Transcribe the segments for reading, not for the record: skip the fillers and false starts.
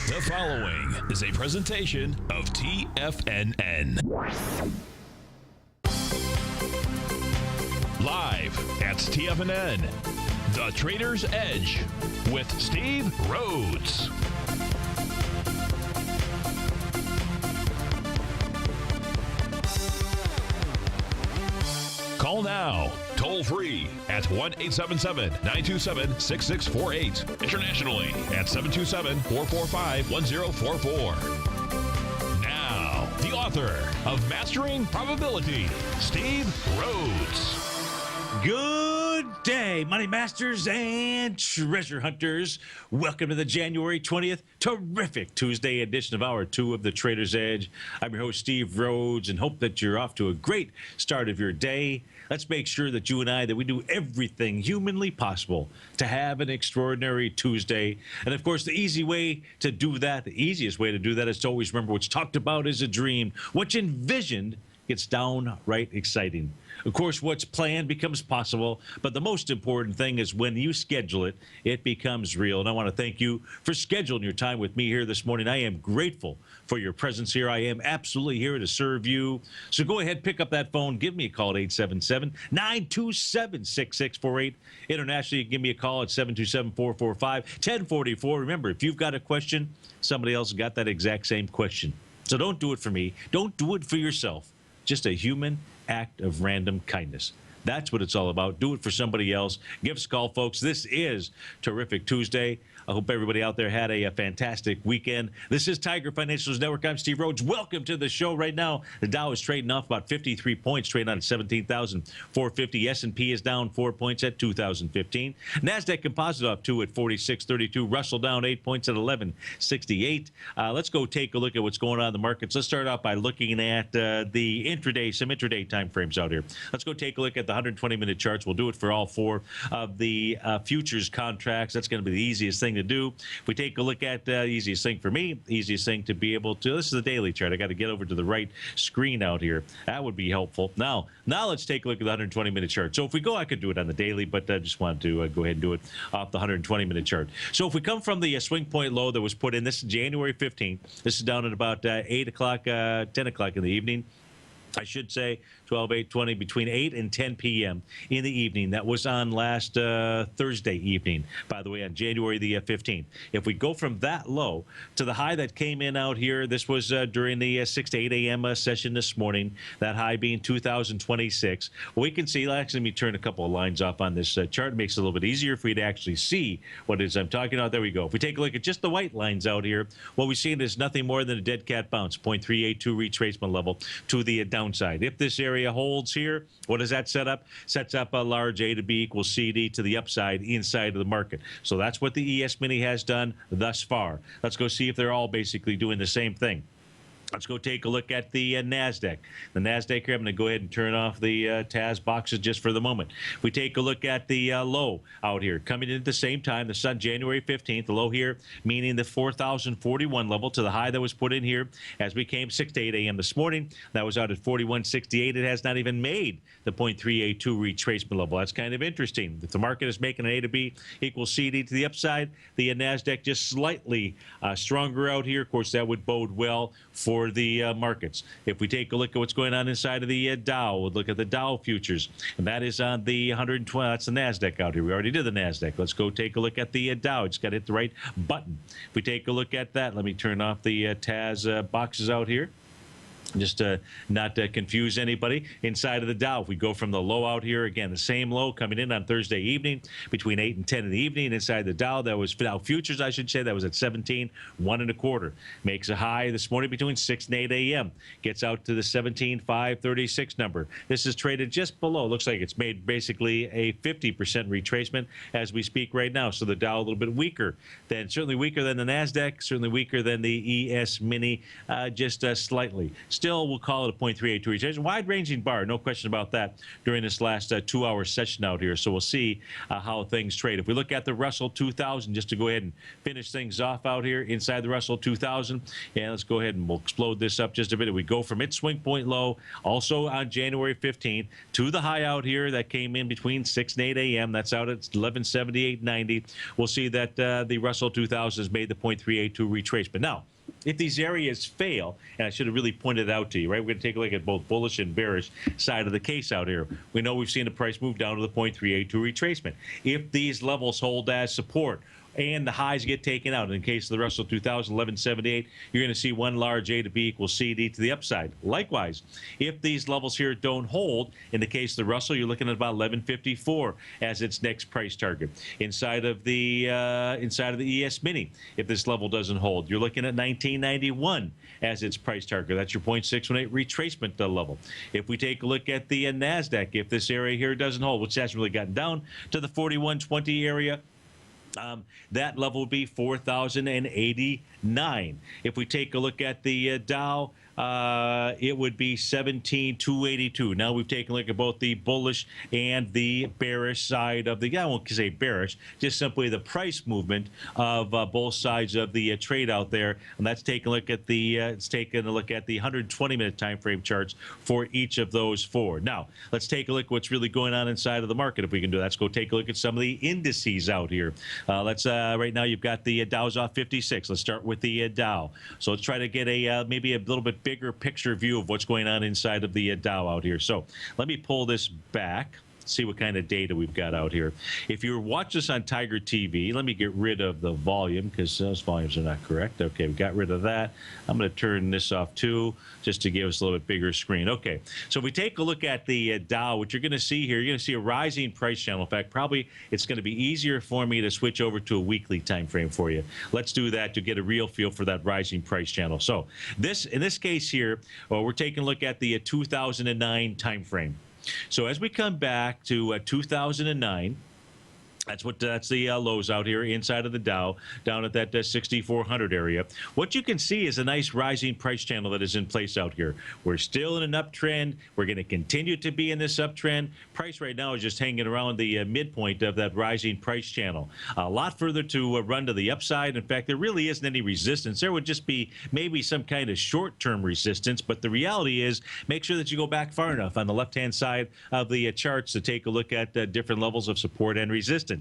The following is a presentation of TFNN. Live at TFNN, The Trader's Edge with Steve Rhodes. Call now, toll free at 1-877-927-6648. Internationally at 727-445-1044. Now, the author of Mastering Probability, Steve Rhodes. Good day, money masters and treasure hunters. Welcome to the January 20th terrific Tuesday edition of Hour 2 of the Trader's Edge. I'm your host, Steve Rhodes, and hope that you're off to a great start of your day. Let's make sure that you and I, that we do everything humanly possible to have an extraordinary Tuesday. And of course, the easiest way to do that is to always remember what's talked about is a dream. What's envisioned gets downright exciting. Of course, what's planned becomes possible, but the most important thing is when you schedule it, it becomes real. And I want to thank you for scheduling your time with me here this morning. I am grateful for your presence here. I am absolutely here to serve you. So go ahead, pick up that phone. Give me a call at 877-927-6648. Internationally, you can give me a call at 727-445-1044. Remember, if you've got a question, somebody else got that exact same question. So don't do it for me. Don't do it for yourself. Just a human act of random kindness. That's what it's all about. Do it for somebody else. Give us a call, folks. This is Terrific Tuesday. I hope everybody out there had a fantastic weekend. This is Tiger Financials Network. I'm Steve Rhodes. Welcome to the show. Right now, the Dow is trading off about 53 points, trading on at 17,450. S&P is down 4 points at 2,015. NASDAQ Composite off 2 at 4632. Russell down 8 points at 1168. Let's go take a look at what's going on in the markets. Let's start off by looking at the intraday, some intraday time frames out here. Let's go take a look at the 120-minute charts. We'll do it for all four of the futures contracts. That's going to be the easiest thing to do. If we take a look at the easiest thing for me, easiest thing to be able to, this is the daily chart. I got to get over to the right screen out here. That would be helpful. Now let's take a look at the 120-minute chart. So if we go, I could do it on the daily, but I just wanted to go ahead and do it off the 120-minute chart. So if we come from the swing point low that was put in, this is January 15th. This is down at about 8 o'clock, 10 o'clock in the evening. I should say 12, 8, 20, between 8 and 10 p.m. in the evening. That was on last Thursday evening, by the way, on January the 15th. If we go from that low to the high that came in out here, this was during the 6 to 8 a.m. Session this morning, that high being 2026. We can see, actually, let me turn a couple of lines off on this chart. It makes it a little bit easier for you to actually see what it is I'm talking about. There we go. If we take a look at just the white lines out here, what we're seeing is nothing more than a dead cat bounce, 0.382 retracement level to the downside. If this area holds here, what does that set up? Sets up a large A to B equals CD to the upside inside of the market. So that's what the ES Mini has done thus far. Let's go see if they're all basically doing the same thing. Let's go take a look at the NASDAQ. The NASDAQ here, I'm going to go ahead and turn off the TAS boxes just for the moment. We take a look at the low out here, coming in at the same time, the sun, January 15th, the low here, meaning the 4,041 level to the high that was put in here as we came 6 to 8 a.m. this morning. That was out at 4168. It has not even made the 0.382 retracement level. That's kind of interesting. If the market is making an A to B equals CD to the upside, the NASDAQ just slightly stronger out here. Of course, that would bode well for the markets. If we take a look at what's going on inside of the Dow, we'll look at the Dow futures, and that is on the 120. That's the NASDAQ out here. We already did the NASDAQ. Let's go take a look at the Dow. Just got to hit the right button. If we take a look at that, let me turn off the TAS boxes out here. Just to not confuse anybody. Inside of the Dow, if we go from the low out here, again, the same low coming in on Thursday evening between 8 and 10 in the evening. Inside the Dow, that was Dow futures, I should say, that was at 17, 1.25. Makes a high this morning between 6 and 8 a.m. Gets out to the 17,536 number. This is traded just below. Looks like it's made basically a 50% retracement as we speak right now. So the Dow a little bit weaker, certainly weaker than the NASDAQ, certainly weaker than the ES Mini, just slightly. Still, we'll call it a 0.382 retracement. Wide-ranging bar, no question about that during this last 2-hour session out here. So we'll see how things trade. If we look at the Russell 2000, just to go ahead and finish things off out here inside the Russell 2000, and let's go ahead and we'll explode this up just a bit. We go from its swing point low, also on January 15th, to the high out here that came in between 6 and 8 a.m. That's out at 1178.90. We'll see that the Russell 2000 has made the 0.382 retracement. Now, if these areas fail, and I should have really pointed it out to you, right? We're going to take a look at both bullish and bearish side of the case out here. We know we've seen the price move down to the 0.382 retracement. If these levels hold as support, and the highs get taken out. In the case of the Russell 2000, 1178, you're going to see one large A to B equals CD to the upside. Likewise, if these levels here don't hold, in the case of the Russell, you're looking at about 1154 as its next price target. Inside of the ES Mini, if this level doesn't hold, you're looking at 1991 as its price target. That's your 0.618 retracement level. If we take a look at the NASDAQ, if this area here doesn't hold, which hasn't really gotten down to the 4120 area, that level would be 4,089. If we take a look at the Dow, it would be 17,282. Now we've taken a look at both the bullish and the bearish side of the, I won't say bearish, just simply the price movement of both sides of the trade out there. And that's taking a look at the, it's taking a look at the 120-minute time frame charts for each of those four. Now, let's take a look at what's really going on inside of the market. If we can do that, let's go take a look at some of the indices out here. Right now you've got the Dow's off 56. Let's start with the Dow. So let's try to get a maybe a little bit bigger picture view of what's going on inside of the Dow out here. So let me pull this back, see what kind of data we've got out here. If you watch this on Tiger TV, let me get rid of the volume because those volumes are not correct. Okay, we got rid of that. I'm going to turn this off too, just to give us a little bit bigger screen. Okay, so if we take a look at the Dow, what you're going to see here, you're going to see a rising price channel. In fact, probably it's going to be easier for me to switch over to a weekly time frame for you. Let's do that to get a real feel for that rising price channel. So this, in this case here, we're taking a look at the 2009 time frame. So as we come back to 2009, that's the lows out here inside of the Dow, down at that 6,400 area. What you can see is a nice rising price channel that is in place out here. We're still in an uptrend. We're going to continue to be in this uptrend. Price right now is just hanging around the midpoint of that rising price channel. A lot further to run to the upside. In fact, there really isn't any resistance. There would just be maybe some kind of short-term resistance, but the reality is make sure that you go back far enough on the left-hand side of the charts to take a look at different levels of support and resistance.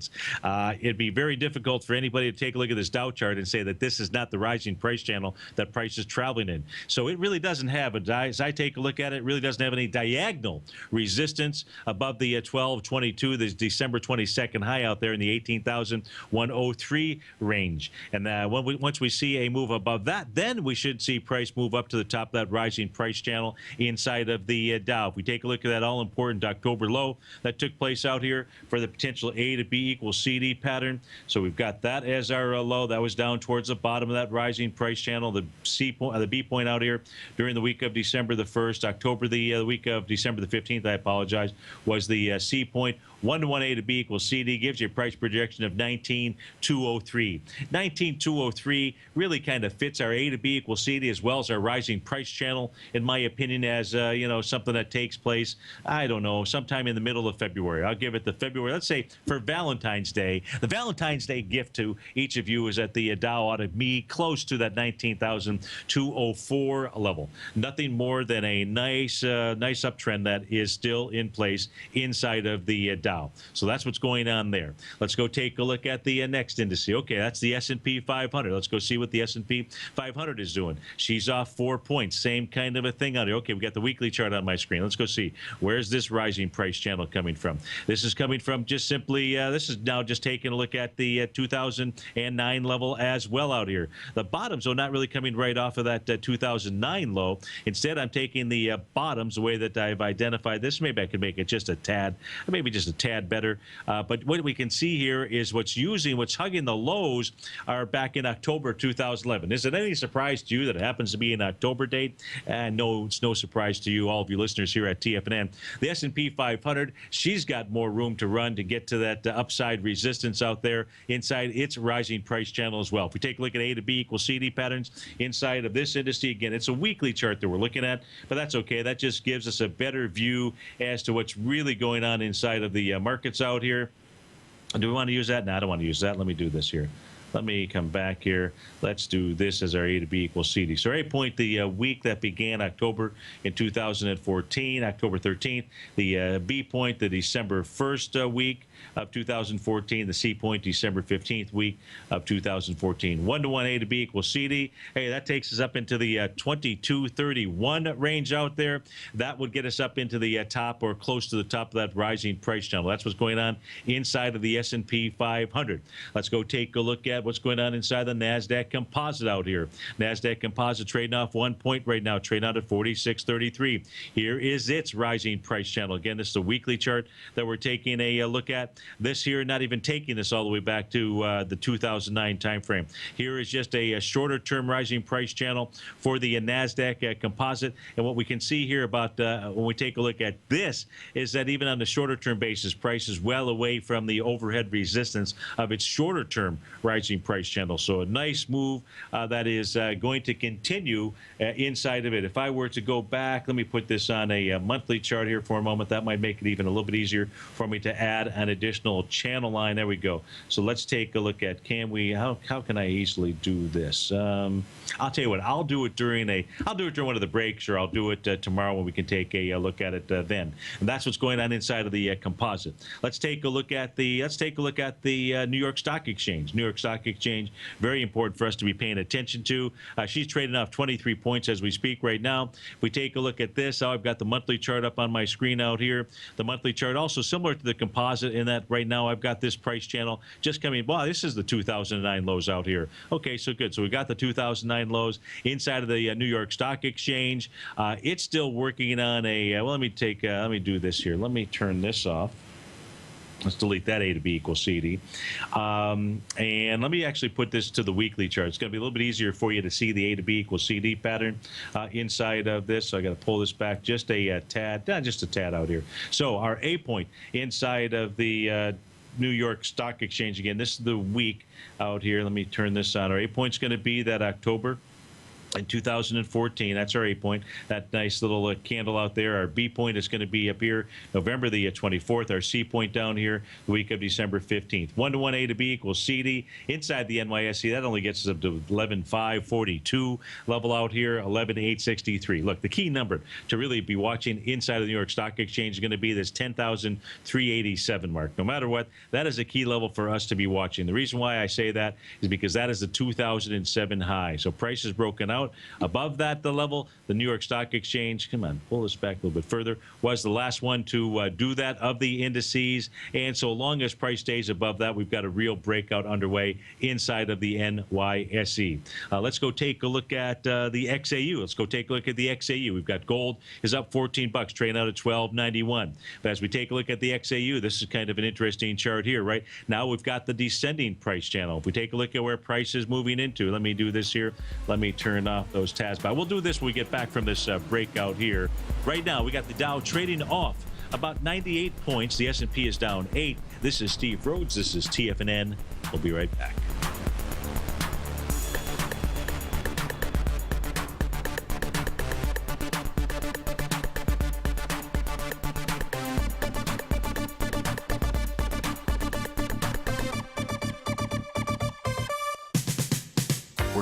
It'd be very difficult for anybody to take a look at this Dow chart and say that this is not the rising price channel that price is traveling in. So it really doesn't have, as I take a look at it, it really doesn't have any diagonal resistance above the 1222, the December 22nd high out there in the 18,103 range. And once we see a move above that, then we should see price move up to the top of that rising price channel inside of the Dow. If we take a look at that all-important October low that took place out here for the potential A to B equals CD pattern. So we've got that as our low. That was down towards the bottom of that rising price channel. The the B point out here during the week of December the 1st, October the week of December the 15th, I apologize, was the C point. 1-to-1 A to B equals CD gives you a price projection of 19,203. 19,203 really kind of fits our A to B equals CD as well as our rising price channel, in my opinion, as something that takes place, I don't know, sometime in the middle of February. I'll give it the February, let's say for Valentine's Day. The Valentine's Day gift to each of you is that the Dow ought to be close to that 19,204 level. Nothing more than a nice uptrend that is still in place inside of the Dow. So that's what's going on there. Let's go take a look at the next index. Okay, that's the S&P 500. Let's go see what the S&P 500 is doing. She's off 4 points. Same kind of a thing out here. Okay, we got the weekly chart on my screen. Let's go see. Where's this rising price channel coming from? This is coming from just simply, this is now just taking a look at the 2009 level as well out here. The bottoms are not really coming right off of that 2009 low. Instead, I'm taking the bottoms, the way that I've identified this. Maybe I could make it just a tad, maybe just a tad better. But what we can see here is what's hugging the lows are back in October 2011. Is it any surprise to you that it happens to be an October date? No, it's no surprise to you, all of you listeners here at TFNN. The S&P 500, she's got more room to run to get to that upside upside resistance out there inside its rising price channel as well. If we take a look at A to B equals CD patterns inside of this industry, again, it's a weekly chart that we're looking at, but that's okay. That just gives us a better view as to what's really going on inside of the markets out here. Do we want to use that? No, I don't want to use that. Let me do this here. Let me come back here. Let's do this as our A to B equals CD. So our A point, the week that began October in 2014, October 13th. The B point, the December 1st week of 2014. The C point, December 15th week of 2014. 1-to-1 A to B equals CD. Hey, that takes us up into the 22.31 range out there. That would get us up into the top or close to the top of that rising price channel. That's what's going on inside of the S&P 500. Let's go take a look at what's going on inside the NASDAQ composite out here. NASDAQ composite trading off 1 point right now, trading out at 46.33. Here is its rising price channel. Again, this is the weekly chart that we're taking a look at. This here, not even taking this all the way back to the 2009 timeframe. Here is just a shorter term rising price channel for the NASDAQ composite. And what we can see here about when we take a look at this is that even on the shorter term basis, price is well away from the overhead resistance of its shorter term rising price channel. So a nice move that is going to continue inside of it. If I were to go back, let me put this on a monthly chart here for a moment. That might make it even a little bit easier for me to add an additional channel line. There we go. So let's take a look at, how can I easily do this? I'll tell you what, I'll do it during one of the breaks, or I'll do it tomorrow when we can take a look at it then. And that's what's going on inside of the composite. Let's take a look at the New York Stock Exchange. New York Stock Exchange, very important for us to be paying attention to. She's trading off 23 points as we speak right now. If we take a look at this, I've got the monthly chart up on my screen out here. The monthly chart also similar to the composite in that right now I've got this price channel just coming. Wow, this is the 2009 lows out here. Okay, so good. So we got the 2009 lows inside of the New York Stock Exchange. It's still working on a. Well, let me do this here. Let me turn this off. Let's delete that A to B equals CD. And let me actually put this to the weekly chart. It's going to be a little bit easier for you to see the A to B equals CD pattern inside of this. So I got to pull this back just a tad out here. So our A point inside of the New York Stock Exchange, again, this is the week out here. Let me turn this on. Our A point's going to be that October in 2014. That's our A point. That nice little candle out there. Our B point is going to be up here November the 24th. Our C point down here the week of December 15th. 1-to-1 A to B equals CD. Inside the NYSE, that only gets us up to 11,542 level out here, 11,863. Look, the key number to really be watching inside of the New York Stock Exchange is going to be this 10,387 mark. No matter what, that is a key level for us to be watching. The reason why I say that is because that is the 2007 high. So price is broken out. Above that, the level, the New York Stock Exchange, come on, pull this back a little bit further, was the last one to do that of the indices. And so long as price stays above that, we've got a real breakout underway inside of the NYSE. Let's go take a look at the XAU. Let's go take a look at the XAU. We've got gold is up 14 bucks, trading out at 12.91. But as we take a look at the XAU, this is kind of an interesting chart here, right? Now we've got the descending price channel. If we take a look at where price is moving into, let me do this here. Let me turn off those tabs. But we'll do this when we get back from this breakout here. Right now, we got the Dow trading off about 98 points. The S&P is down 8. This is Steve Rhodes. This is TFNN. We'll be right back.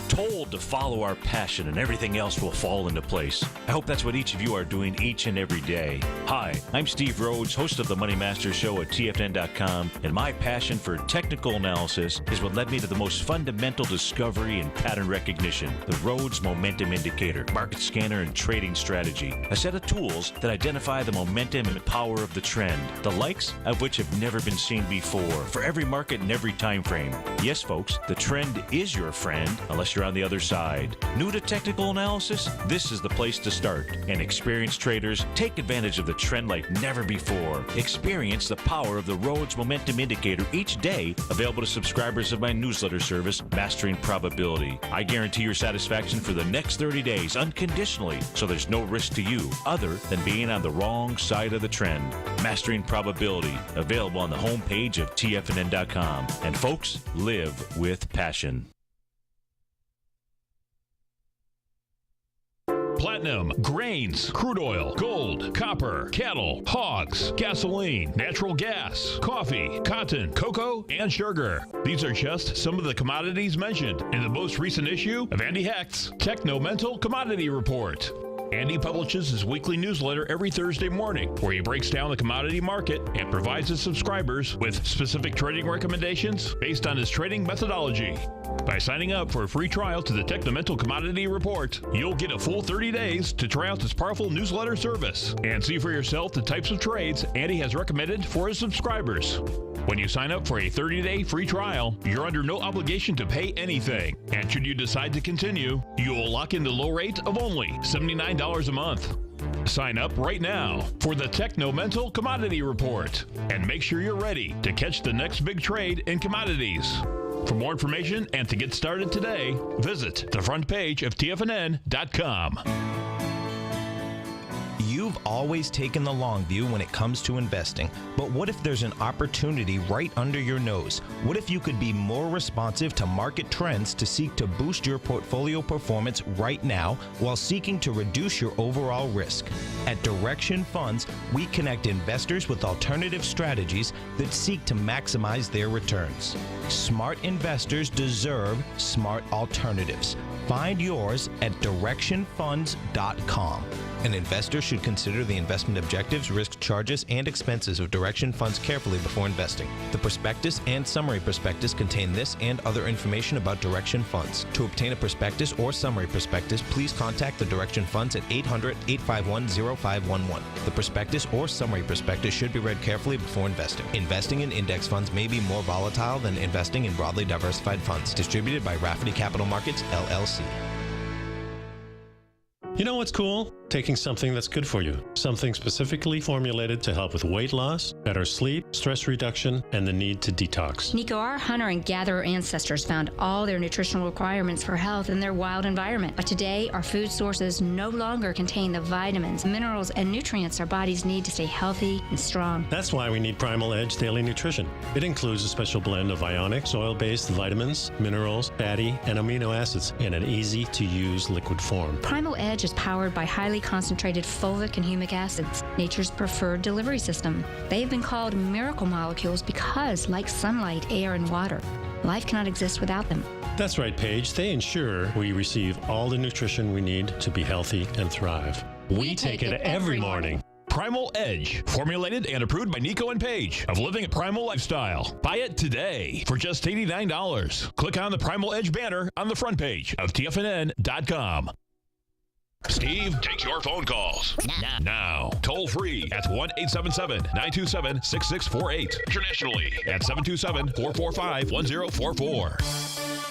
Told to follow our passion and everything else will fall into place. I hope that's what each of you are doing each and every day. Hi, I'm Steve Rhodes, host of the Money Master Show at TFNN.com, and my passion for technical analysis is what led me to the most fundamental discovery in pattern recognition, the Rhodes Momentum Indicator, market scanner, and trading strategy, a set of tools that identify the momentum and power of the trend, the likes of which have never been seen before, for every market and every time frame. Yes, folks, the trend is your friend, unless you're picture on the other side. New to technical analysis? This is the place to start. And experienced traders, take advantage of the trend like never before. Experience the power of the Rhodes Momentum Indicator each day, available to subscribers of my newsletter service, Mastering Probability. I guarantee your satisfaction for the next 30 days unconditionally, so there's no risk to you other than being on the wrong side of the trend. Mastering Probability, available on the homepage of TFNN.com. And folks, live with passion. Platinum, grains, crude oil, gold, copper, cattle, hogs, gasoline, natural gas, coffee, cotton, cocoa, and sugar. These are just some of the commodities mentioned in the most recent issue of Andy Hecht's Techno-Mental Commodity Report. Andy publishes his weekly newsletter every Thursday morning, where he breaks down the commodity market and provides his subscribers with specific trading recommendations based on his trading methodology. By signing up for a free trial to the Techno-Mental Commodity Report, you'll get a full 30 days to try out this powerful newsletter service and see for yourself the types of trades Andy has recommended for his subscribers. When you sign up for a 30-day free trial, you're under no obligation to pay anything. And should you decide to continue, you will lock in the low rate of only $79 a month. Sign up right now for the Techno-Mental Commodity Report and make sure you're ready to catch the next big trade in commodities. For more information and to get started today, visit the front page of TFNN.com. You've always taken the long view when it comes to investing, but what if there's an opportunity right under your nose? What if you could be more responsive to market trends to seek to boost your portfolio performance right now while seeking to reduce your overall risk? At Direction Funds, we connect investors with alternative strategies that seek to maximize their returns. Smart investors deserve smart alternatives. Find yours at directionfunds.com. An investor should consider the investment objectives, risk charges, and expenses of Direction Funds carefully before investing. The prospectus and summary prospectus contain this and other information about Direction Funds. To obtain a prospectus or summary prospectus, please contact the Direction Funds at 800-851-0511. The prospectus or summary prospectus should be read carefully before investing. Investing in index funds may be more volatile than investing in broadly diversified funds. Distributed by Rafferty Capital Markets, LLC. You know what's cool? Taking something that's good for you. Something specifically formulated to help with weight loss, better sleep, stress reduction, and the need to detox. Nico, our hunter and gatherer ancestors found all their nutritional requirements for health in their wild environment. But today, our food sources no longer contain the vitamins, minerals, and nutrients our bodies need to stay healthy and strong. That's why we need Primal Edge Daily Nutrition. It includes a special blend of ionic, soil-based vitamins, minerals, fatty, and amino acids in an easy-to-use liquid form. Primal Edge is powered by highly concentrated fulvic and humic acids, nature's preferred delivery system. They have been called miracle molecules because, like sunlight, air, and water, life cannot exist without them. That's right, Paige. They ensure we receive all the nutrition we need to be healthy and thrive. We take it every morning. Primal Edge, formulated and approved by Nico and Paige of Living a Primal Lifestyle. Buy it today for just $89. Click on the Primal Edge banner on the front page of TFNN.com. Steve takes your phone calls now. Toll free at 1-877-927-6648. Internationally at 727-445-1044.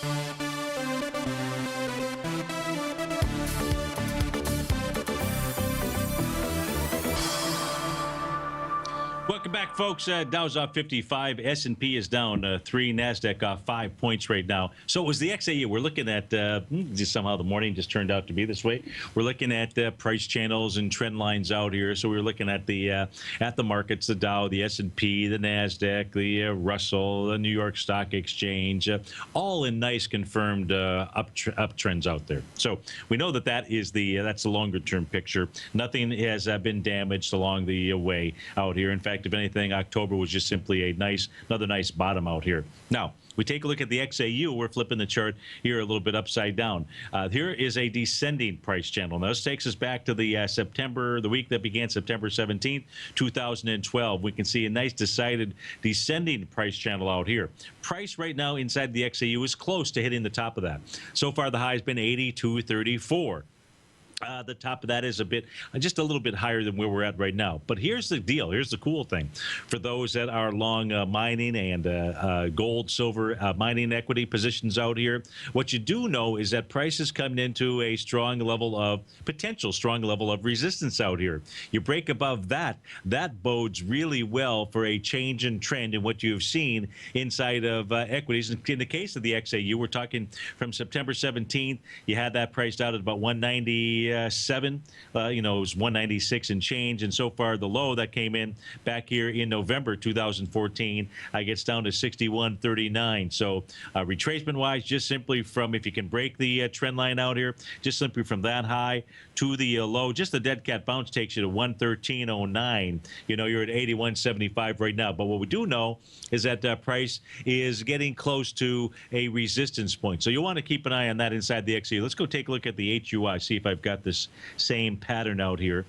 Welcome back, folks. Dow's off 55. S&P is down 3. NASDAQ off 5 points right now. So it was the XAU. We're looking at, just somehow the morning just turned out to be this way. We're looking at price channels and trend lines out here. So we were looking at the markets, the Dow, the S&P, the NASDAQ, the Russell, the New York Stock Exchange, all in nice confirmed uptrends out there. So we know that's the longer-term picture. Nothing has been damaged along the way out here. In fact, if anything, October was just simply another nice bottom out here. Now, we take a look at the XAU. We're flipping the chart here a little bit upside down. Here is a descending price channel. Now, this takes us back to the week that began September 17th, 2012. We can see a nice decided descending price channel out here. Price right now inside the XAU is close to hitting the top of that. So far, the high has been 82.34. The top of that is just a little bit higher than where we're at right now. But here's the deal. Here's the cool thing. For those that are long mining and gold, silver mining equity positions out here, what you do know is that price is coming into a potential strong level of resistance out here. You break above that bodes really well for a change in trend in what you've seen inside of equities. In the case of the XAU, we're talking from September 17th, you had that priced out at about 197. It was 196 and change, and so far the low that came in back here in November 2014 gets down to 61.39. So retracement wise, just simply from, if you can break the trend line out here, just simply from that high to the low, just the dead cat bounce takes you to 113.09. You're at 81.75 right now. But what we do know is that price is getting close to a resistance point. So you'll want to keep an eye on that inside the XE. Let's go take a look at the HUI, see if I've got this same pattern out here.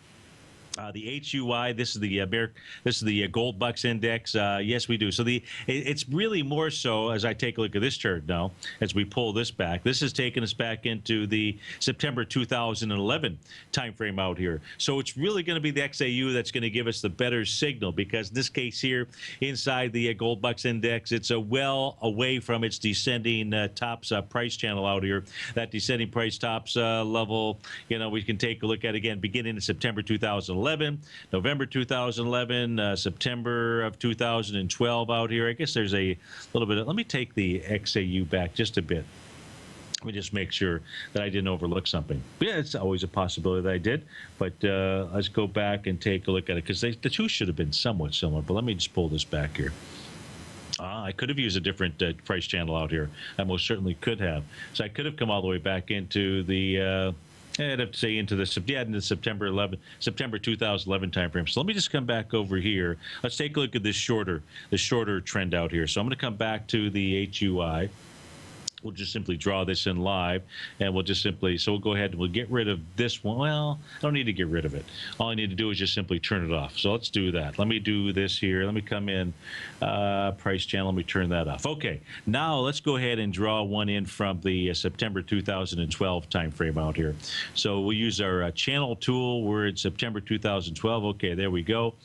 The HUI, this is the Gold Bucks Index. Yes, we do. So it's really more so, as I take a look at this chart now, as we pull this back. This is taking us back into the September 2011 timeframe out here. So it's really going to be the XAU that's going to give us the better signal, because in this case here, inside the Gold Bucks Index, it's well away from its descending tops price channel out here. That descending price tops level, we can take a look at again beginning in September 2011. November 2011, September of 2012 out here. I guess there's a little bit of, let me take the XAU back just a bit. Let me just make sure that I didn't overlook something. Yeah, it's always a possibility that I did, but let's go back and take a look at it, because the two should have been somewhat similar, but let me just pull this back here. I could have used a different price channel out here. I most certainly could have. So I could have come all the way back into the I'd have to say into the September 2011 timeframe. So let me just come back over here. Let's take a look at the shorter trend out here. So I'm going to come back to the HUI. We'll just simply draw this in live, and we'll go ahead and we'll get rid of this one. Well, I don't need to get rid of it. All I need to do is just simply turn it off. So let's do that. Let me do this here. Let me come in, price channel. Let me turn that off. Okay, now let's go ahead and draw one in from the September 2012 time frame out here. So we'll use our channel tool. We're in September 2012. Okay, there we go.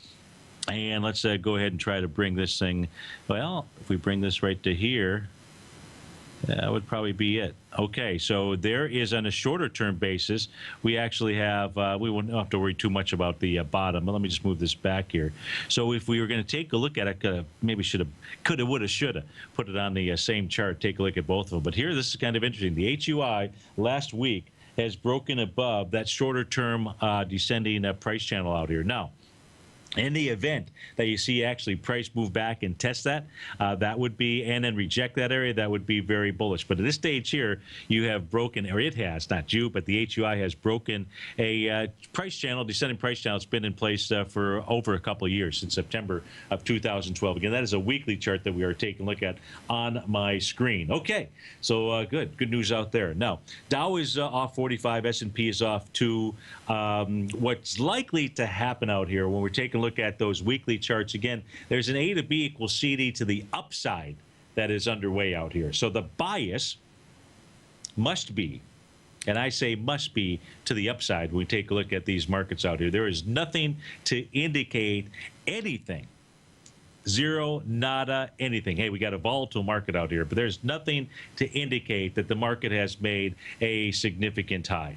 And let's go ahead and try to bring this thing, well, if we bring this right to here, that would probably be it. Okay, so there is, on a shorter term basis, we actually have, we won't have to worry too much about the bottom. Let me just move this back here. So if we were going to take a look at it, maybe coulda, woulda, shoulda, put it on the same chart, take a look at both of them. But here, this is kind of interesting. The HUI last week has broken above that shorter term descending price channel out here. Now, in the event that you see actually price move back and test that, that would be, and then reject that area, that would be very bullish. But at this stage here, you have broken, or it has, not you, but the HUI has broken a price channel, descending price channel. It's been in place for over a couple of years, since September of 2012. Again, that is a weekly chart that we are taking a look at on my screen. Okay, so good news out there. Now, Dow is off 45, S&P is off 2. What's likely to happen out here when we're taking a look at those weekly charts, again, there's an A to B equals CD to the upside that is underway out here. So the bias must be, and I say must be, to the upside when we take a look at these markets out here. There is nothing to indicate anything. Zero, nada, anything. Hey, we got a volatile market out here, but there's nothing to indicate that the market has made a significant high.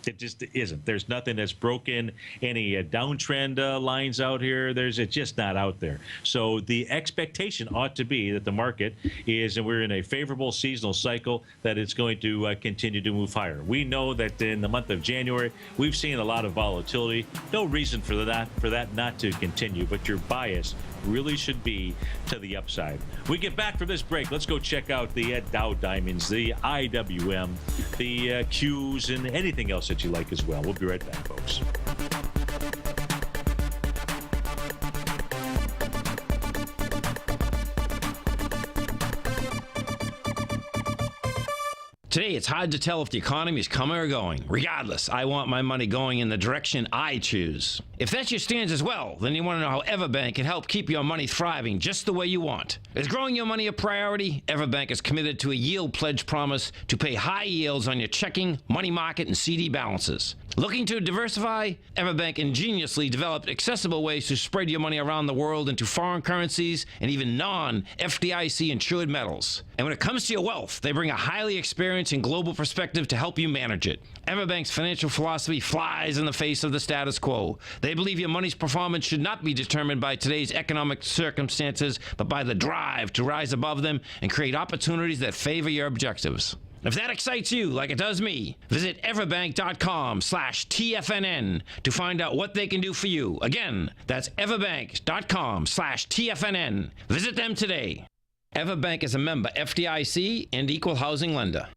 It just isn't. There's nothing that's broken any downtrend lines out here. It's just not out there. So the expectation ought to be that the market is, and we're in a favorable seasonal cycle, that it's going to continue to move higher. We know that in the month of January, we've seen a lot of volatility. No reason for that not to continue, but your bias really should be to the upside. We get back from this break. Let's go check out the Dow Diamonds, the IWM, the Qs, and anything else that you like as well. We'll be right back, folks. Today, it's hard to tell if the economy is coming or going. Regardless, I want my money going in the direction I choose. If that's your stance as well, then you want to know how Everbank can help keep your money thriving just the way you want. Is growing your money a priority? Everbank is committed to a yield pledge promise to pay high yields on your checking, money market, and CD balances. Looking to diversify? Everbank ingeniously developed accessible ways to spread your money around the world into foreign currencies and even non-FDIC insured metals. And when it comes to your wealth, they bring a highly experienced and global perspective to help you manage it. Everbank's financial philosophy flies in the face of the status quo. They believe your money's performance should not be determined by today's economic circumstances, but by the drive to rise above them and create opportunities that favor your objectives. If that excites you like it does me, visit everbank.com/TFNN to find out what they can do for you. Again, that's everbank.com/TFNN. Visit them today. Everbank is a member FDIC and equal housing lender.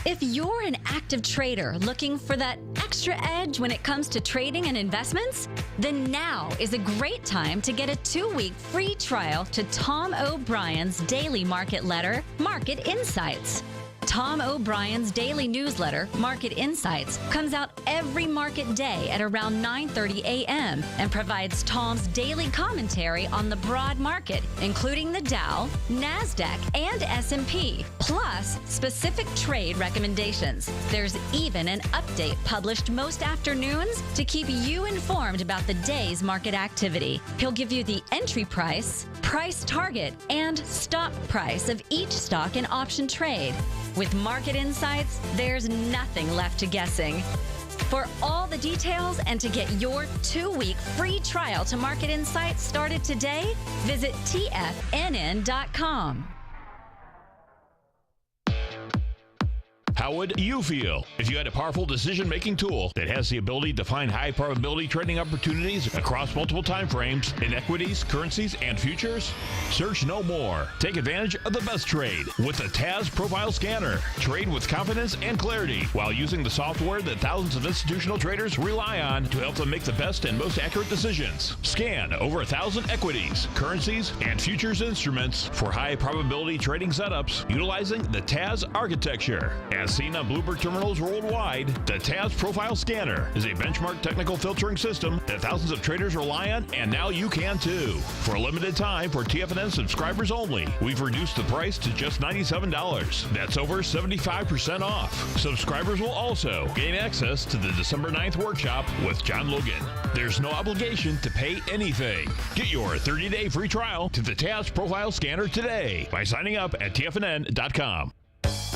If you're an active trader looking for that extra edge when it comes to trading and investments, then now is a great time to get a 2-week free trial to Tom O'Brien's daily market letter, Market Insights. Tom O'Brien's daily newsletter, Market Insights, comes out every market day at around 9:30 a.m. and provides Tom's daily commentary on the broad market, including the Dow, NASDAQ, and S&P, plus specific trade recommendations. There's even an update published most afternoons to keep you informed about the day's market activity. He'll give you the entry price, price target, and stop price of each stock and option trade. With Market Insights, there's nothing left to guessing. For all the details and to get your 2-week free trial to Market Insights started today, visit TFNN.com. How would you feel if you had a powerful decision-making tool that has the ability to find high-probability trading opportunities across multiple time frames in equities, currencies, and futures? Search no more. Take advantage of the best trade with the TAS Profile Scanner. Trade with confidence and clarity while using the software that thousands of institutional traders rely on to help them make the best and most accurate decisions. Scan over 1,000 equities, currencies, and futures instruments for high-probability trading setups utilizing the TAS architecture. As seen on Bloomberg terminals worldwide, the TAS Profile Scanner is a benchmark technical filtering system that thousands of traders rely on, and now you can too. For a limited time, for TFNN subscribers only, we've reduced the price to just $97. That's over 75% off. Subscribers will also gain access to the December 9th workshop with John Logan. There's no obligation to pay anything. Get your 30-day free trial to the TAS Profile Scanner today by signing up at TFNN.com.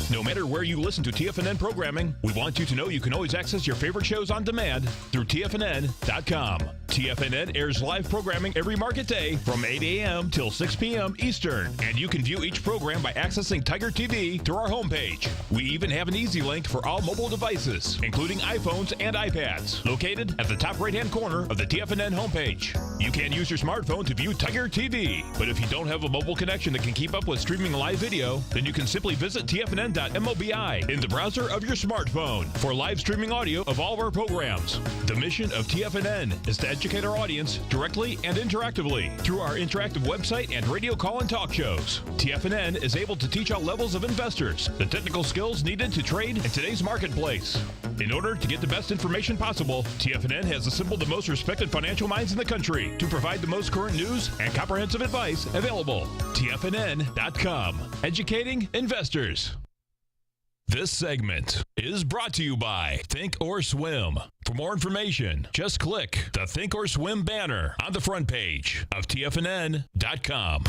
No matter where you listen to TFNN programming, we want you to know you can always access your favorite shows on demand through TFNN.com. TFNN airs live programming every market day from 8 a.m. till 6 p.m. Eastern, and you can view each program by accessing Tiger TV through our homepage. We even have an easy link for all mobile devices, including iPhones and iPads, located at the top right-hand corner of the TFNN homepage. You can use your smartphone to view Tiger TV, but if you don't have a mobile connection that can keep up with streaming live video, then you can simply visit TFNN.mobi in the browser of your smartphone for live streaming audio of all of our programs. The mission of TFNN is to educate our audience directly and interactively through our interactive website and radio call and talk shows. TFNN is able to teach all levels of investors the technical skills needed to trade in today's marketplace. In order to get the best information possible, TFNN has assembled the most respected financial minds in the country to provide the most current news and comprehensive advice available. TFNN.com. Educating investors. This segment is brought to you by Think or Swim. For more information, just click the Think or Swim banner on the front page of TFNN.com.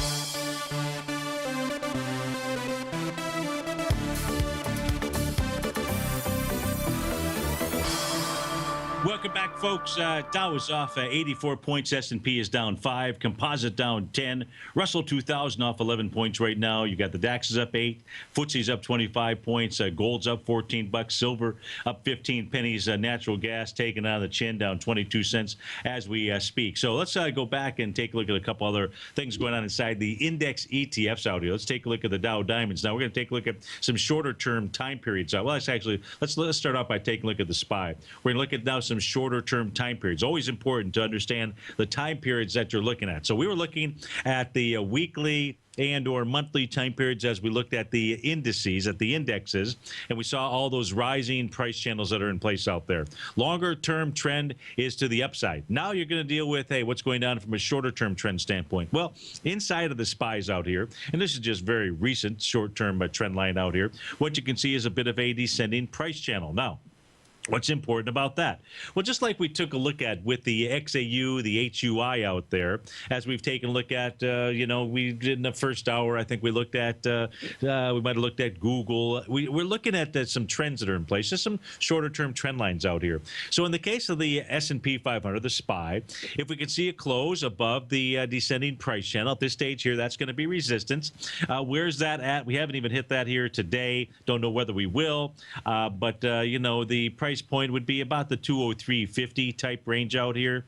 Welcome back, folks. Dow is off 84 points. S&P is down 5. Composite down 10. Russell 2000 off 11 points right now. You got the DAX is up 8. FTSE's up 25 points. Gold's up $14. Silver up 15 pennies. Natural gas taken out of the chin, down 22 cents as we speak. So let's go back and take a look at a couple other things going on inside the index ETFs out here. Let's take a look at the Dow Diamonds. Now we're going to take a look at some shorter term time periods. Well, let's start off by taking a look at the SPY. We're going to look at now some shorter term time periods. Always important to understand the time periods that you're looking at. So we were looking at the weekly and or monthly time periods as we looked at the indices, at the indexes, and we saw all those rising price channels that are in place out there. Longer term trend is to the upside. Now you're going to deal with, hey, what's going on from a shorter term trend standpoint? Well, inside of the SPYs out here, and this is just very recent short term trend line out here, what you can see is a bit of a descending price channel. Now, what's important about that? Well, just like we took a look at with the XAU, the HUI out there, as we've taken a look at, we did in the first hour, I think we looked at, we might have looked at Google. We're looking at some trends that are in place, just some shorter term trend lines out here. So in the case of the S&P 500, the SPY, if we could see a close above the descending price channel at this stage here, that's going to be resistance. Where's that at? We haven't even hit that here today. Don't know whether we will, but the price point would be about the 203.50 type range out here.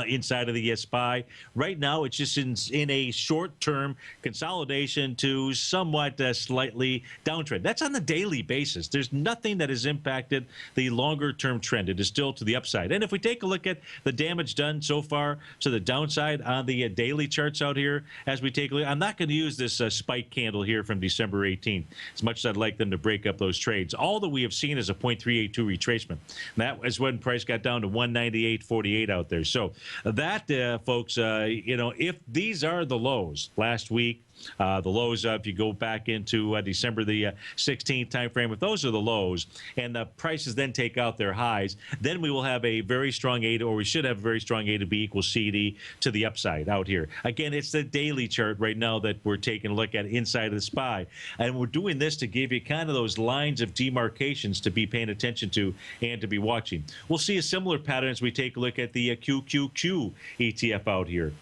Inside of the SPY. Right now, it's just in a short-term consolidation to somewhat slightly downtrend. That's on the daily basis. There's nothing that has impacted the longer-term trend. It is still to the upside. And if we take a look at the damage done so far to the downside on the daily charts out here, as we take a look, I'm not going to use this spike candle here from December 18th, as much as I'd like them to break up those trades. All that we have seen is a 0.382 retracement. And that is when price got down to 198.48 out there. So that, folks, if these are the lows last week, the lows, if you go back into December the 16th timeframe, if those are the lows and the prices then take out their highs, then we will have a very strong A to, or we should have a very strong A to B equals CD to the upside out here. Again, it's the daily chart right now that we're taking a look at inside of the SPY. And we're doing this to give you kind of those lines of demarcations to be paying attention to and to be watching. We'll see a similar pattern as we take a look at the QQQ ETF out here.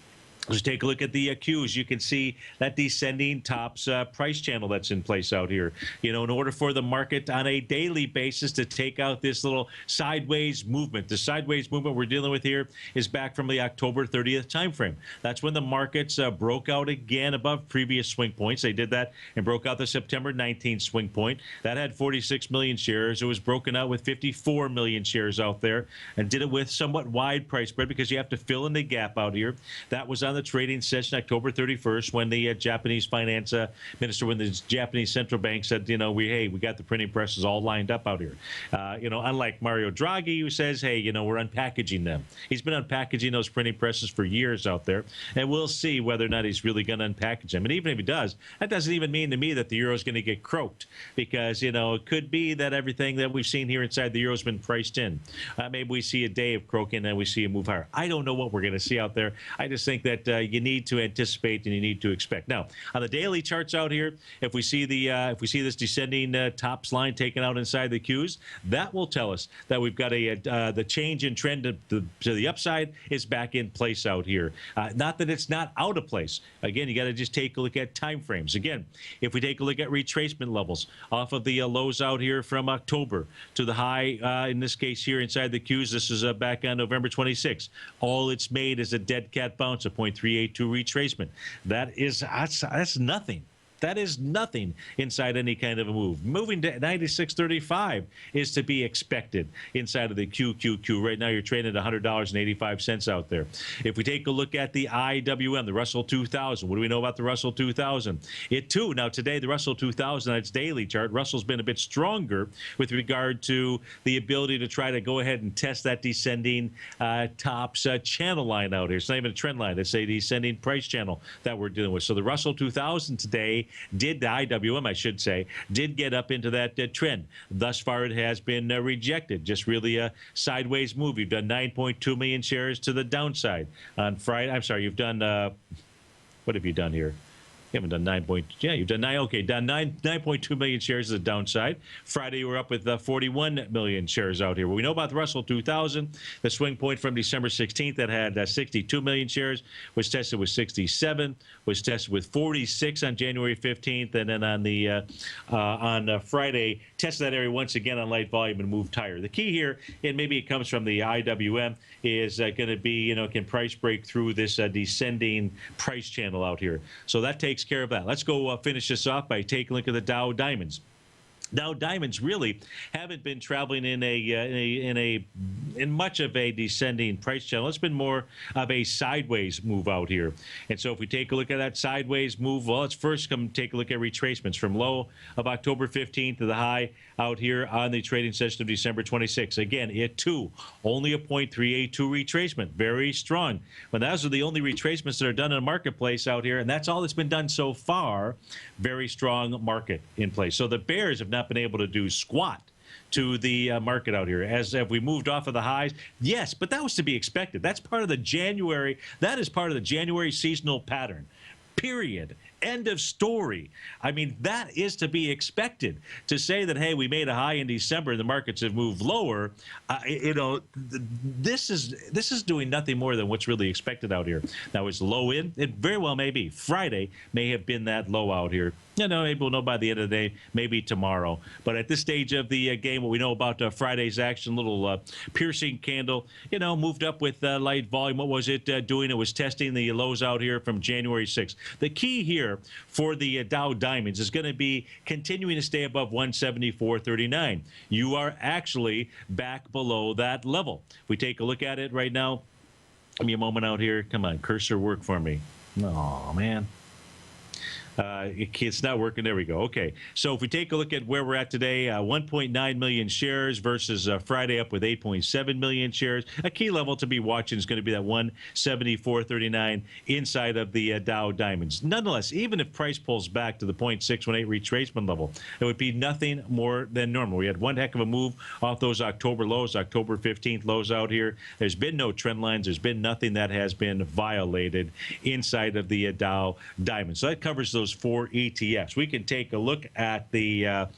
Just take a look at the Qs. You can see that descending tops price channel that's in place out here. In order for the market on a daily basis to take out this little sideways movement, the sideways movement we're dealing with here is back from the October 30th timeframe. That's when the markets broke out again above previous swing points. They did that and broke out the September 19th swing point. That had 46 million shares. It was broken out with 54 million shares out there and did it with somewhat wide price spread because you have to fill in the gap out here. That was on the trading session October 31st when the Japanese finance minister, when the Japanese central bank said, we got the printing presses all lined up out here. Unlike Mario Draghi, who says, hey, we're unpackaging them. He's been unpackaging those printing presses for years out there, and we'll see whether or not he's really going to unpackage them. And even if he does, that doesn't even mean to me that the euro is going to get croaked because, it could be that everything that we've seen here inside the euro has been priced in. Maybe we see a day of croaking and we see a move higher. I don't know what we're going to see out there. I just think that you need to anticipate and you need to expect. Now, on the daily charts out here, if we see this descending tops line taken out inside the Qs, that will tell us that we've got the change in trend to the upside is back in place out here. Not that it's not out of place. Again, you got to just take a look at time frames. Again, if we take a look at retracement levels off of the lows out here from October to the high, in this case here inside the Qs, this is back on November 26th. All it's made is a dead cat bounce, a 0.382 retracement. That's nothing. That is nothing inside any kind of a move. Moving to 96.35 is to be expected inside of the QQQ. Right now, you're trading at $100.85 out there. If we take a look at the IWM, the Russell 2000, what do we know about the Russell 2000? It too, now today, the Russell 2000 on its daily chart, Russell's been a bit stronger with regard to the ability to try to go ahead and test that descending tops channel line out here. It's not even a trend line. It's a descending price channel that we're dealing with. So the Russell 2000 today the IWM, I should say, did get up into that trend. Thus far, it has been rejected. Just really a sideways move. You've done 9.2 million shares to the downside on Friday. I'm sorry, you've done, what have you done here? You haven't done 9. Yeah, you've done 9. Okay, done 9.2 million shares to the downside. Friday, you were up with 41 million shares out here. What we know about the Russell 2000, the swing point from December 16th that had 62 million shares was tested with 67, was tested with 46 on January 15th, and then on the on Friday, tested that area once again on light volume and moved higher. The key here, and maybe it comes from the IWM, is going to be, can price break through this descending price channel out here? So that takes care of that. Let's go finish this off by taking a look at the Dow Diamonds. Dow diamonds really haven't been traveling in much of a descending price channel. It's been more of a sideways move out here. And so if we take a look at that sideways move, well, let's first come take a look at retracements from low of October 15th to the high out here on the trading session of December 26th. Again, it too only a 0.382 retracement, very strong. But those are the only retracements that are done in the marketplace out here, and that's all that's been done so far. Very strong market in place. So the bears have not been able to do squat to the market out here. As have we moved off of the highs? Yes, but that was to be expected. That's part of the January. That is part of the January seasonal pattern. Period. End of story. I mean, that is to be expected. To say that, hey, we made a high in December and the markets have moved lower, this is doing nothing more than what's really expected out here. Now, it's low in. It very well may be. Friday may have been that low out here. Maybe we'll know by the end of the day, maybe tomorrow. But at this stage of the game, what we know about Friday's action, little piercing candle, moved up with light volume. What was it doing? It was testing the lows out here from January 6th. The key here for the Dow diamonds is going to be continuing to stay above 174.39. You are actually back below that level. If we take a look at it right now, give me a moment out here. Come on, cursor, work for me. Oh, man. It's not working. There we go. Okay. So if we take a look at where we're at today, 1.9 million shares versus Friday up with 8.7 million shares. A key level to be watching is going to be that 174.39 inside of the Dow diamonds. Nonetheless, even if price pulls back to the 0.618 retracement level, it would be nothing more than normal. We had one heck of a move off those October lows, October 15th lows out here. There's been no trend lines. There's been nothing that has been violated inside of the Dow diamonds. So that covers those four ETFs. We can take a look at the and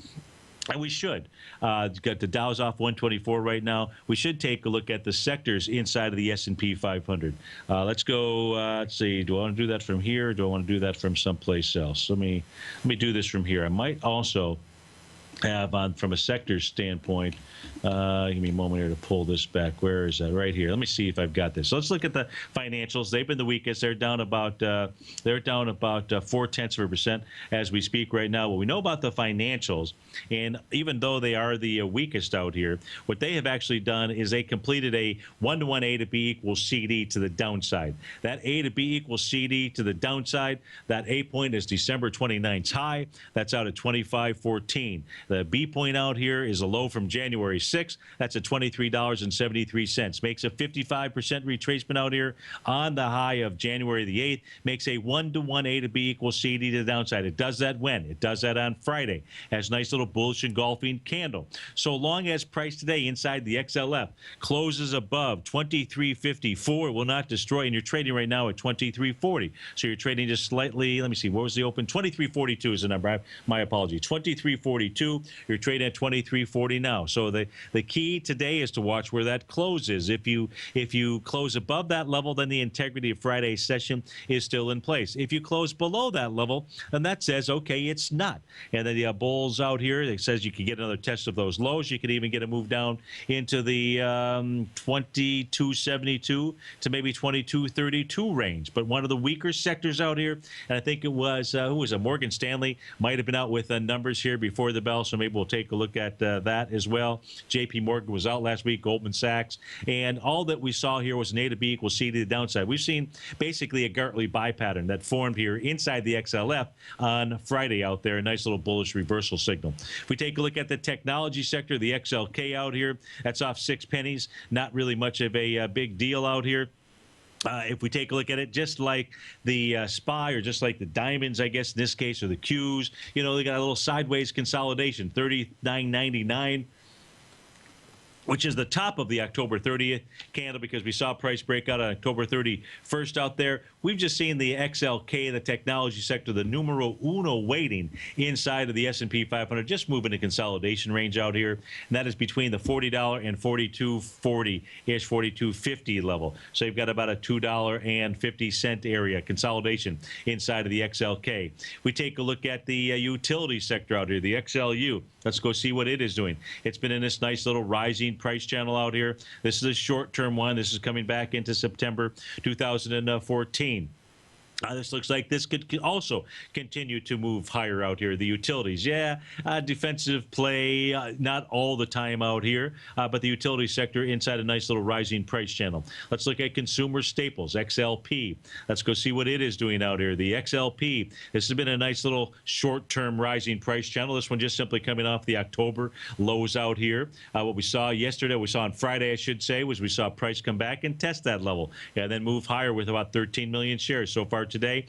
we should. Got the Dow's off 124 right now. We should take a look at the sectors inside of the S&P 500. Let's go. Let's see. Do I want to do that from here? Or do I want to do that from someplace else? Let me do this from here. I might also have on from a sector standpoint. Give me a moment here to pull this back. Where is that? Right here. Let me see if I've got this. So let's look at the financials. They've been the weakest. They're down about 0.4% as we speak right now. What we know about the financials, and even though they are the weakest out here, what they have actually done is they completed a 1-to-1 A to B equals CD to the downside. That A to B equals CD to the downside. That A point is December 29th high. That's out at 25.14. The B point out here is a low from January 6th. That's at $23.73. Makes a 55% retracement out here on the high of January the 8th. Makes a 1-to-1 A to B equals CD to the downside. It does that when? It does that on Friday. Has a nice little bullish engulfing candle. So long as price today inside the XLF closes above 23.54, it will not destroy. And you're trading right now at 23.40. So you're trading just slightly. Let me see. What was the open? 23.42 is the number. My apology. 23.42. You're trading at 23.40 now. So the key today is to watch where that closes. If you close above that level, then the integrity of Friday's session is still in place. If you close below that level, then that says, okay, it's not. And then the bulls out here, it says you can get another test of those lows. You could even get a move down into the 22.72 to maybe 22.32 range. But one of the weaker sectors out here, and I think it was, who was it? Morgan Stanley might have been out with numbers here before the bell, so maybe we'll take a look at that as well. JP Morgan was out last week, Goldman Sachs, and all that we saw here was an A to B equals C to the downside. We've seen basically a Gartley buy pattern that formed here inside the XLF on Friday out there, a nice little bullish reversal signal. If we take a look at the technology sector, the XLK out here, that's off 6 pennies, not really much of a big deal out here. If we take a look at it, just like the SPY or just like the diamonds, I guess in this case, or the Qs, they got a little sideways consolidation, 39.99. Which is the top of the October 30th candle, because we saw price break out on October 31st out there. We've just seen the XLK, the technology sector, the numero uno weighting inside of the S&P 500, just moving a consolidation range out here. And that is between the $40 and $42.40-ish, $42.50 level. So you've got about a $2.50 area consolidation inside of the XLK. We take a look at the utility sector out here, the XLU. Let's go see what it is doing. It's been in this nice little rising price channel out here. This is a short-term one. This is coming back into September 2014. This looks like this could also continue to move higher out here. The utilities, defensive play, not all the time out here, but the utility sector inside a nice little rising price channel. Let's look at consumer staples, XLP. Let's go see what it is doing out here. The XLP, this has been a nice little short-term rising price channel. This one just simply coming off the October lows out here. What we saw yesterday, we saw on Friday, I should say, was we saw price come back and test that level, and then move higher with about 13 million shares so far today,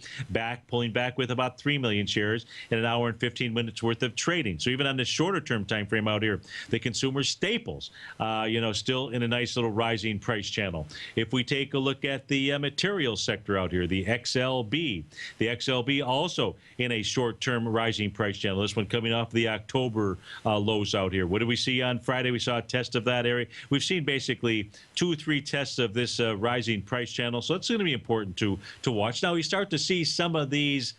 pulling back with about 3 million shares in an hour and 15 minutes worth of trading. So even on the shorter term time frame out here, the consumer staples, still in a nice little rising price channel. If we take a look at the materials sector out here, the XLB also in a short term rising price channel. This one coming off the October lows out here. What did we see on Friday? We saw a test of that area. We've seen basically 2 or 3 tests of this rising price channel. So it's going to be important to watch. Now we start to see some of these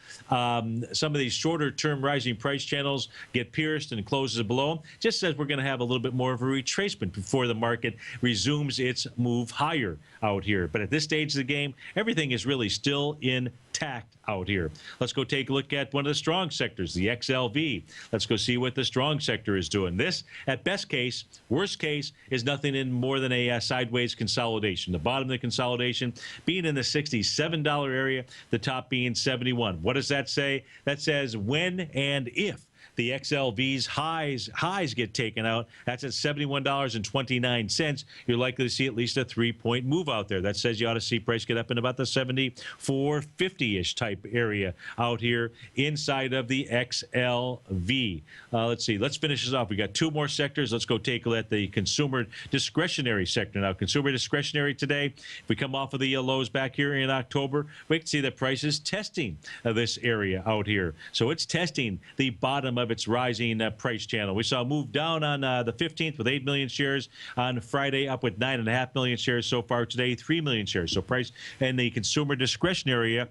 shorter term rising price channels get pierced and closes below. Just says we're going to have a little bit more of a retracement before the market resumes its move higher out here. But at this stage of the game, everything is really still intact out here. Let's go take a look at one of the strong sectors, the XLV. Let's go see what the strong sector is doing. This, at best case, worst case, is nothing in more than a sideways consolidation. The bottom of the consolidation being in the $67 area, the top being 71. What does that say? That says when and if the XLV's highs get taken out, that's at $71.29. You're likely to see at least a 3-point move out there. That says you ought to see price get up in about the 74.50-ish type area out here inside of the XLV. Let's see. Let's finish this off. We got 2 more sectors. Let's go take a look at the consumer discretionary sector. Now, consumer discretionary today, if we come off of the lows back here in October, we can see that price is testing this area out here. So it's testing the bottom of its rising price channel. We saw a move down on the 15th with 8 million shares on Friday, up with 9.5 million shares so far today, 3 million shares. So price in the consumer discretionary area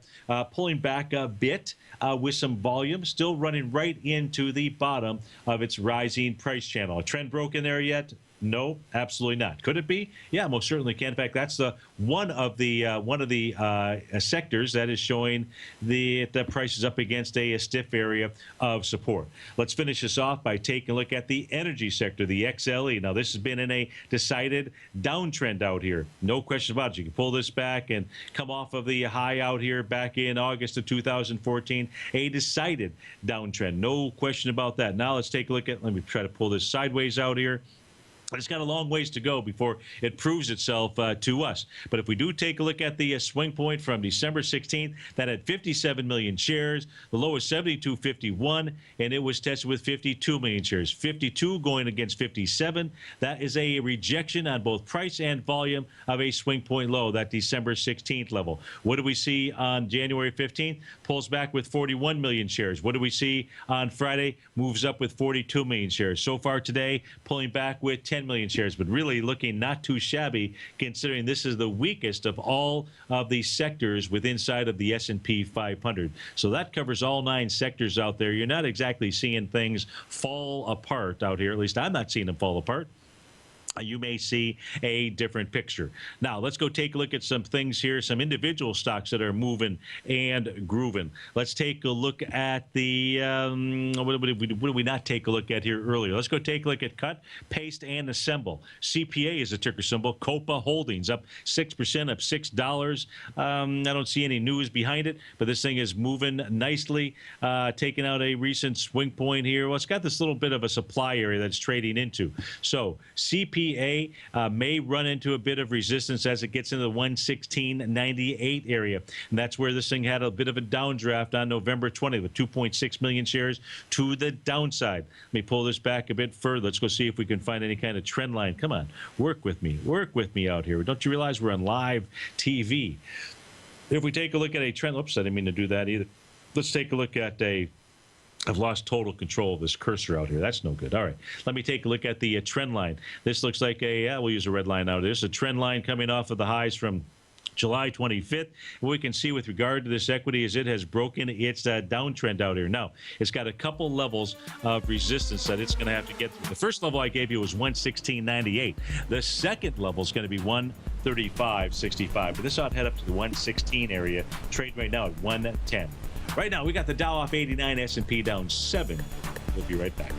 pulling back a bit with some volume, still running right into the bottom of its rising price channel. A trend broken there yet? No, absolutely not. Could it be? Yeah, most certainly can. In fact, that's the one of the sectors that is showing the price is up against a stiff area of support. Let's finish this off by taking a look at the energy sector, the XLE. Now, this has been in a decided downtrend out here. No question about it. You can pull this back and come off of the high out here back in August of 2014. A decided downtrend. No question about that. Now let's take a look at, let me try to pull this sideways out here. But it's got a long ways to go before it proves itself to us. But if we do take a look at the swing point from December 16th, that had 57 million shares. The low was 72.51, and it was tested with 52 million shares. 52 going against 57. That is a rejection on both price and volume of a swing point low, that December 16th level. What do we see on January 15th? Pulls back with 41 million shares. What do we see on Friday? Moves up with 42 million shares. So far today, pulling back with 10 million shares, but really looking not too shabby considering this is the weakest of all of the sectors within inside of the S&P 500. So that covers all 9 sectors out there. You're not exactly seeing things fall apart out here. At least I'm not seeing them fall apart. You may see a different picture. Now, let's go take a look at some things here, some individual stocks that are moving and grooving. Let's take a look at the, what did we not take a look at here earlier? Let's go take a look at Cut, Paste, and Assemble. CPA is a ticker symbol. Copa Holdings up 6%, up $6. I don't see any news behind it, but this thing is moving nicely, taking out a recent swing point here. Well, it's got this little bit of a supply area that's trading into. So CPA may run into a bit of resistance as it gets into the 116.98 area. And that's where this thing had a bit of a downdraft on November 20th with 2.6 million shares to the downside. Let me pull this back a bit further. Let's go see if we can find any kind of trend line. Come on, work with me out here. Don't you realize we're on live TV? If we take a look at a trend, oops, I didn't mean to do that either. Let's take a look at I've lost total control of this cursor out here. That's no good. All right. Let me take a look at the trend line. This looks like we'll use a red line out. There's a trend line coming off of the highs from July 25th. What we can see with regard to this equity is it has broken its downtrend out here. Now, it's got a couple levels of resistance that it's going to have to get through. The first level I gave you was 116.98. The second level is going to be 135.65. But this ought to head up to the 116 area. Trade right now at 110. Right now, we got the Dow off 89, S&P down 7. We'll be right back.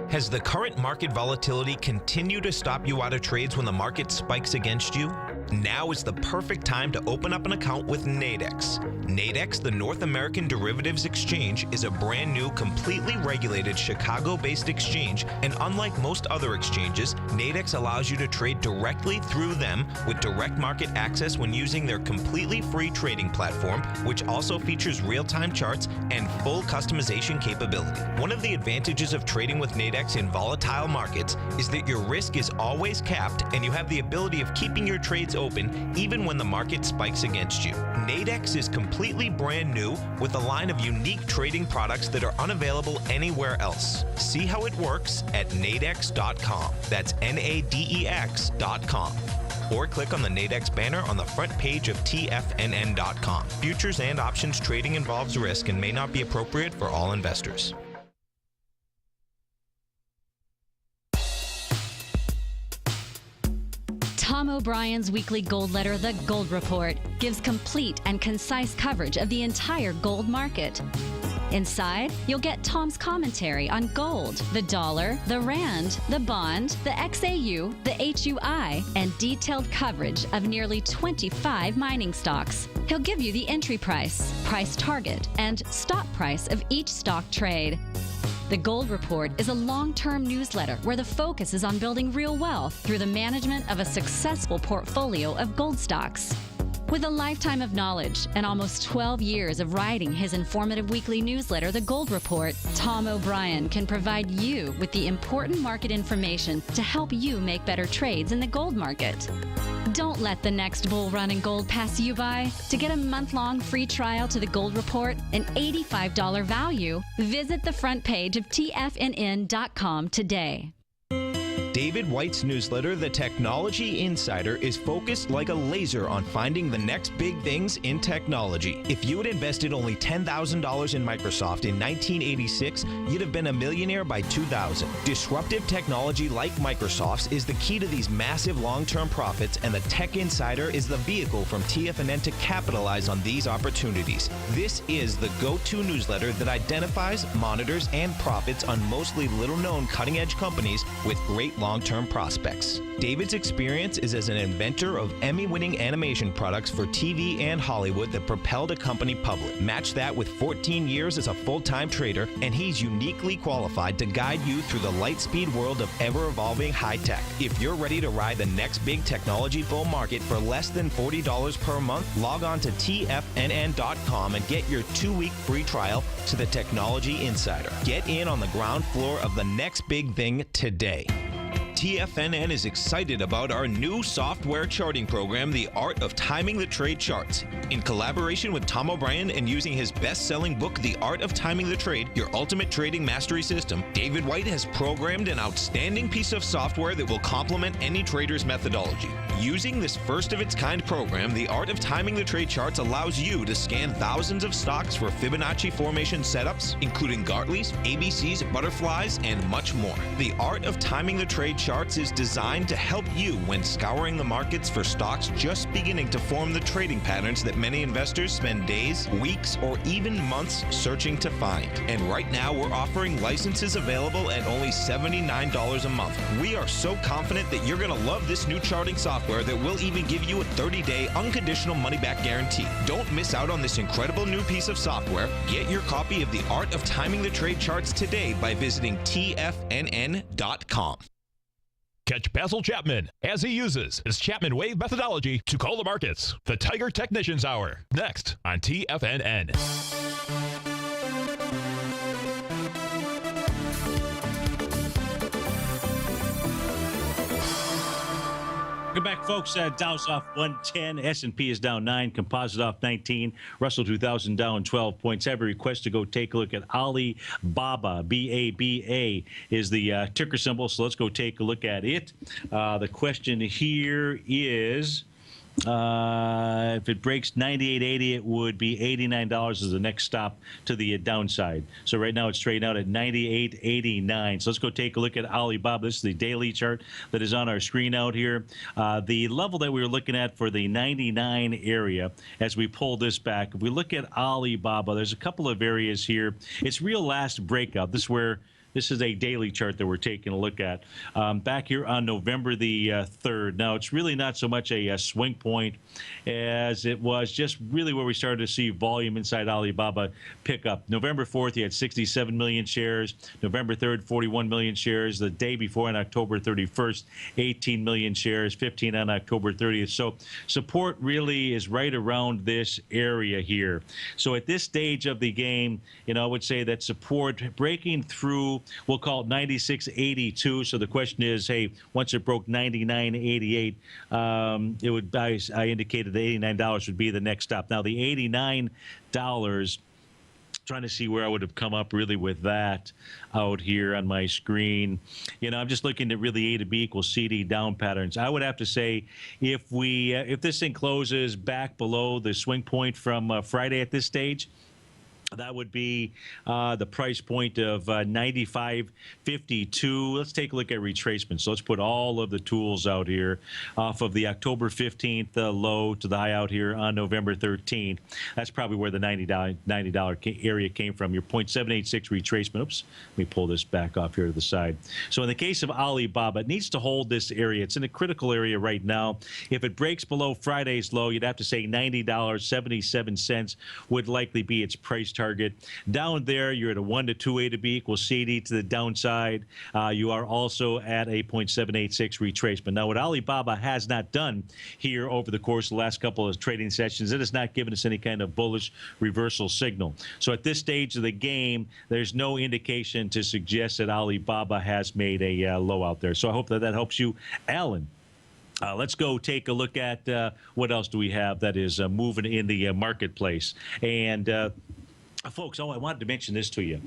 Has the current market volatility continued to stop you out of trades when the market spikes against you? Now is the perfect time to open up an account with Nadex. Nadex, the North American Derivatives Exchange, is a brand new, completely regulated Chicago-based exchange, and unlike most other exchanges, Nadex allows you to trade directly through them with direct market access when using their completely free trading platform, which also features real-time charts and full customization capability. One of the advantages of trading with Nadex in volatile markets is that your risk is always capped and you have the ability of keeping your trades open even when the market spikes against you. Nadex is completely brand new with a line of unique trading products that are unavailable anywhere else. See how it works at nadex.com. That's NADEX.com. Or click on the Nadex banner on the front page of TFNN.com. Futures and options trading involves risk and may not be appropriate for all investors. Tom O'Brien's weekly gold letter, The Gold Report, gives complete and concise coverage of the entire gold market. Inside, you'll get Tom's commentary on gold, the dollar, the rand, the bond, the XAU, the HUI, and detailed coverage of nearly 25 mining stocks. He'll give you the entry price, price target, and stop price of each stock trade. The Gold Report is a long-term newsletter where the focus is on building real wealth through the management of a successful portfolio of gold stocks. With a lifetime of knowledge and almost 12 years of writing his informative weekly newsletter, The Gold Report, Tom O'Brien can provide you with the important market information to help you make better trades in the gold market. Don't let the next bull run in gold pass you by. To get a month-long free trial to The Gold Report, an $85 value, visit the front page of TFNN.com today. David White's newsletter, The Technology Insider, is focused like a laser on finding the next big things in technology. If you had invested only $10,000 in Microsoft in 1986, you'd have been a millionaire by 2000. Disruptive technology like Microsoft's is the key to these massive long-term profits, and the Tech Insider is the vehicle from TFNN to capitalize on these opportunities. This is the go-to newsletter that identifies, monitors, and profits on mostly little-known cutting-edge companies with great long-term prospects. David's experience is as an inventor of Emmy-winning animation products for TV and Hollywood that propelled a company public. Match that with 14 years as a full-time trader, and he's uniquely qualified to guide you through the light-speed world of ever-evolving high-tech. If you're ready to ride the next big technology bull market for less than $40 per month, log on to TFNN.com and get your 2-week free trial to the Technology Insider. Get in on the ground floor of the next big thing today. TFNN is excited about our new software charting program, The Art of Timing the Trade Charts. In collaboration with Tom O'Brien and using his best-selling book, The Art of Timing the Trade, Your Ultimate Trading Mastery System, David White has programmed an outstanding piece of software that will complement any trader's methodology. Using this first-of-its-kind program, The Art of Timing the Trade Charts allows you to scan thousands of stocks for Fibonacci formation setups, including Gartley's, ABC's, butterflies, and much more. The Art of Timing the Trade Charts is designed to help you when scouring the markets for stocks just beginning to form the trading patterns that many investors spend days, weeks, or even months searching to find. And right now, we're offering licenses available at only $79 a month. We are so confident that you're going to love this new charting software that will even give you a 30-day unconditional money-back guarantee. Don't miss out on this incredible new piece of software. Get your copy of The Art of Timing the Trade Charts today by visiting TFNN.com. Catch Basil Chapman as he uses his Chapman Wave methodology to call the markets. The Tiger Technicians Hour, next on TFNN. Welcome back, folks. Dow's off 110. S&P is down 9. Composite off 19. Russell 2000 down 12 points. I have a request to go take a look at Alibaba. BABA is the ticker symbol, so let's go take a look at it. The question here is, If it breaks 98.80, it would be $89 as the next stop to the downside. So right now it's trading out at 98.89. So let's go take a look at Alibaba. This is the daily chart that is on our screen out here. The level that we were looking at for the 99 area, as we pull this back, if we look at Alibaba, there's a couple of areas here. It's real last breakout. This is a daily chart that we're taking a look at. Back here on November the 3rd. Now, it's really not so much a swing point as it was just really where we started to see volume inside Alibaba pick up. November 4th, you had 67 million shares. November 3rd, 41 million shares. The day before, on October 31st, 18 million shares, 15 on October 30th. So support really is right around this area here. So at this stage of the game, I would say that support breaking through, we'll call it 96.82. So the question is, hey, once it broke 99.88, it would. I indicated that $89 would be the next stop. Now the $89. Trying to see where I would have come up really with that out here on my screen. I'm just looking at really A to B equals CD down patterns. I would have to say if this thing closes back below the swing point from Friday at this stage, that would be the price point of 95.52. Let's take a look at retracement. So let's put all of the tools out here off of the October 15th low to the high out here on November 13th. That's probably where the $90 area came from. Your 0.786 retracement. Oops, let me pull this back off here to the side. So in the case of Alibaba, it needs to hold this area. It's in a critical area right now. If it breaks below Friday's low, you'd have to say $90.77 would likely be its price target. Down there, you're at a 1 to 2 A to B equals CD to the downside. You are also at a 0.786 retracement. Now, what Alibaba has not done here over the course of the last couple of trading sessions, it has not given us any kind of bullish reversal signal. So at this stage of the game, there's no indication to suggest that Alibaba has made a low out there. So I hope that helps you, Alan. Let's go take a look at what else do we have that is moving in the marketplace. And folks, I wanted to mention this to you.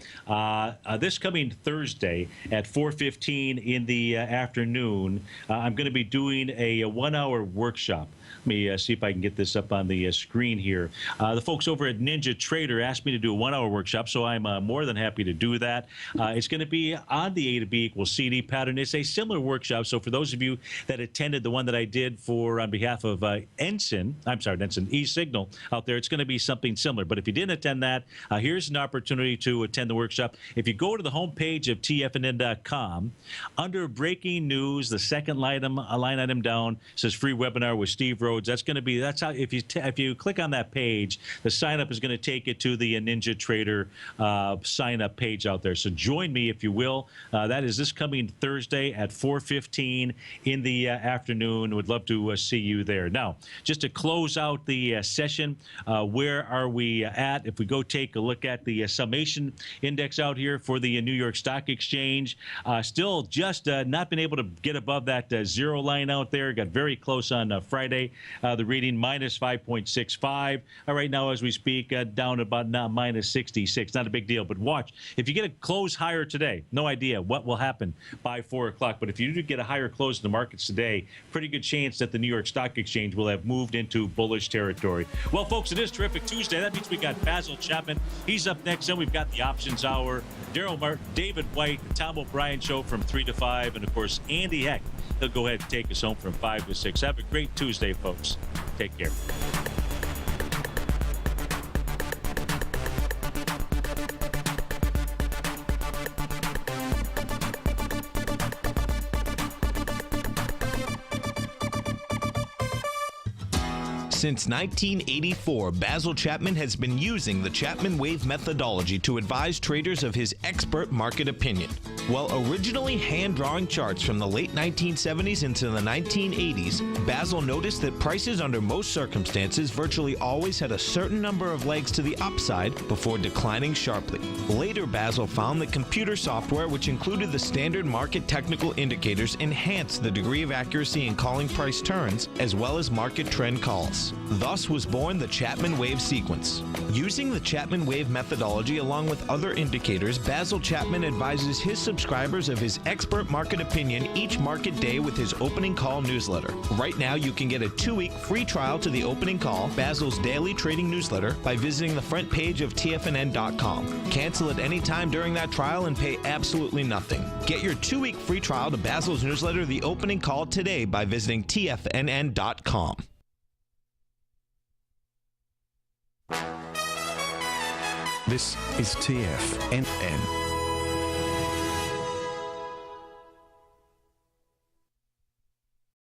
This coming Thursday at 4:15 in the afternoon, I'm going to be doing a 1-hour workshop. Let me see if I can get this up on the screen here. The folks over at Ninja Trader asked me to do a 1-hour workshop, so I'm more than happy to do that. It's going to be on the A to B equals CD pattern. It's a similar workshop, so for those of you that attended the one that I did on behalf of eSignal out there, it's going to be something similar. But if you didn't attend that, here's an opportunity to attend the workshop. If you go to the homepage of TFNN.com, under breaking news, the second line item down says free webinar with Steve Rhodes. That's how if you click on that page, the sign up is going to take you to the Ninja Trader sign up page out there. So join me if you will. That is this coming Thursday at 4:15 in the afternoon. Would love to see you there. Now, just to close out the session, where are we at? If we go take a look at the summation index out here for the New York Stock Exchange, still just not been able to get above that zero line out there. Got very close on Friday. The reading minus 5.65. Right now, as we speak, down about now minus 66. Not a big deal, but watch. If you get a close higher today, no idea what will happen by 4 o'clock. But if you do get a higher close in the markets today, pretty good chance that the New York Stock Exchange will have moved into bullish territory. Well, folks, it is Terrific Tuesday. That means we got Basil Chapman. He's up next. Then we've got the Options Hour, Daryl Martin, David White, the Tom O'Brien Show from 3 to 5, and, of course, Andy Heck. He'll go ahead and take us home from 5 to 6. Have a great Tuesday, folks. Take care. Since 1984, Basil Chapman has been using the Chapman Wave methodology to advise traders of his expert market opinion. While originally hand-drawing charts from the late 1970s into the 1980s, Basil noticed that prices under most circumstances virtually always had a certain number of legs to the upside before declining sharply. Later, Basil found that computer software, which included the standard market technical indicators, enhanced the degree of accuracy in calling price turns as well as market trend calls. Thus was born the Chapman Wave sequence. Using the Chapman Wave methodology along with other indicators, Basil Chapman advises his subscribers of his expert market opinion each market day with his opening call newsletter. Right now, you can get a 2-week free trial to the opening call, Basil's daily trading newsletter, by visiting the front page of TFNN.com. Cancel at any time during that trial and pay absolutely nothing. Get your 2-week free trial to Basil's newsletter, The Opening Call, today by visiting TFNN.com. This is TFNN.